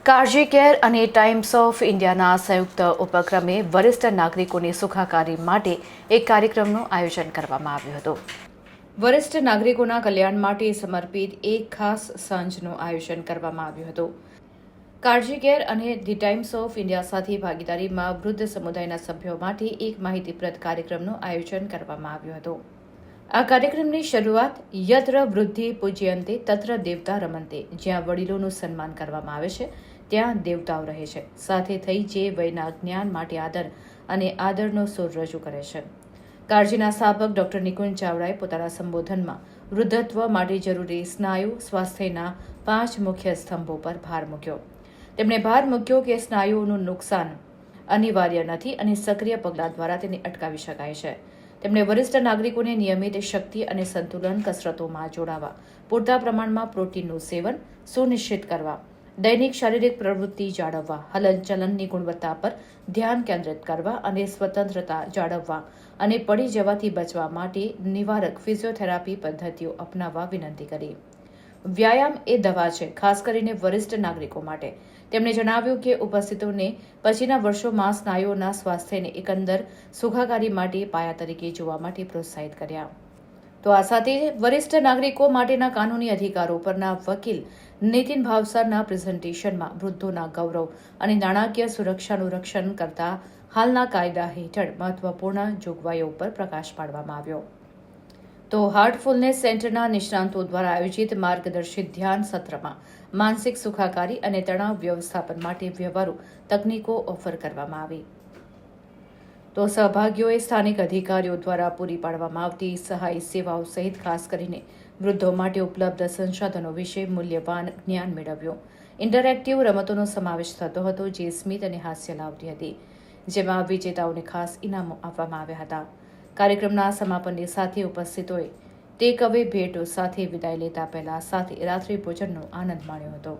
કાળજી કેર અને times of ઇન્ડિયાના સંયુક્ત ઉપક્રમે વરિષ્ઠ નાગરિકોની સુખાકારી માટે એક કાર્યક્રમનું આયોજન કરવામાં આવ્યું હતું. વરિષ્ઠ નાગરિકોના કલ્યાણ માટે સમર્પિત એક ખાસ સાંજનું આયોજન કરવામાં આવ્યું હતું. કાળજી કેર અને ધી ટાઈમ્સ ઓફ ઇન્ડિયા સાથે ભાગીદારીમાં વૃદ્ધ સમુદાયના સભ્યો માટે એક માહિતીપ્રદ કાર્યક્રમનું આયોજન કરવામાં આવ્યું હતું. આ કાર્યક્રમની શરૂઆત યત્ર વૃદ્ધિ પૂજ્યંતે તત્ર દેવતા રમંતે, જ્યાં વડીલોનું સન્માન કરવામાં આવે છે ત્યાં દેવતાઓ રહે છે, સાથે થઈ જે વયના જ્ઞાન માટે આદર અને આદરનો સુર રજૂ કરે છે. કાળજીના સ્થાપક ડોક્ટર નિકુંજ ચાવડાએ પોતાના સંબોધનમાં વૃદ્ધત્વ માટે જરૂરી સ્નાયુ સ્વાસ્થ્યના 5 મુખ્ય સ્તંભો પર ભાર મૂક્યો. તેમણે ભાર મૂક્યો કે સ્નાયુઓનું નુકસાન અનિવાર્ય નથી અને સક્રિય પગલાં દ્વારા તેને અટકાવી શકાય છે. તેમણે વરિષ્ઠ નાગરિકોને નિયમિત શક્તિ અને સંતુલન કસરતોમાં જોડાવા, પૂરતા પ્રમાણમાં પ્રોટીનનું સેવન સુનિશ્ચિત કરવા, દૈનિક શારીરિક પ્રવૃત્તિ જાળવવા, હલનચલનની ગુણવત્તા પર ધ્યાન કેન્દ્રિત કરવા અને સ્વતંત્રતા જાળવવા અને પડી જવાથી બચવા માટે નિવારક ફિઝિયોથેરાપી પદ્ધતિઓ અપનાવવા વિનંતી કરી. વ્યાયામ એ દવા છે, ખાસ કરીને વરિષ્ઠ નાગરિકો માટે. તેમણે જણાવ્યું કે ઉપસ્થિતોને પછીના વર્ષોમાં સ્નાયુઓના સ્વાસ્થ્યને એકંદર સુખાકારી માટે પાયા તરીકે જોવા માટે પ્રોત્સાહિત કર્યા. તો આ સાથે વરિષ્ઠ નાગરિકો માટેના કાનૂની અધિકારો પરના વકીલ નીતિન ભાવસરના પ્રેઝન્ટેશનમાં વૃદ્ધોના ગૌરવ અને નાણાકીય સુરક્ષાનું રક્ષણ કરતા હાલના કાયદા હેઠળ મહત્વપૂર્ણ જોગવાઈઓ પર પ્રકાશ પાડવામાં આવ્યો. તો હાર્ટફુલનેસ સેન્ટરના નિષ્ણાંતો દ્વારા આયોજિત માર્ગદર્શિત ધ્યાન સત્રમાં માનસિક સુખાકારી અને તણાવ વ્યવસ્થાપન માટે વ્યવહારુ તકનીકો ઓફર કરવામાં આવી. તો સહભાગીઓએ સ્થાનિક અધિકારીઓ દ્વારા પૂરી પાડવામાં આવતી સહાય સેવાઓ સહિત ખાસ કરીને વૃદ્ધો માટે ઉપલબ્ધ સંસાધનો વિશે મૂલ્યવાન જ્ઞાન મેળવ્યું. ઇન્ટરેક્ટિવ રમતોનો સમાવેશ થતો હતો, જે સ્મિત અને હાસ્ય લાવતી હતી, જેમાં વિજેતાઓને ખાસ ઇનામો આપવામાં આવ્યા હતા. કાર્યક્રમના સમાપનની સાથે ઉપસ્થિતોએ ટેક અવે ભેટો સાથે વિદાય લેતા પહેલા સાથે રાત્રિ ભોજનનો આનંદ માણ્યો હતો.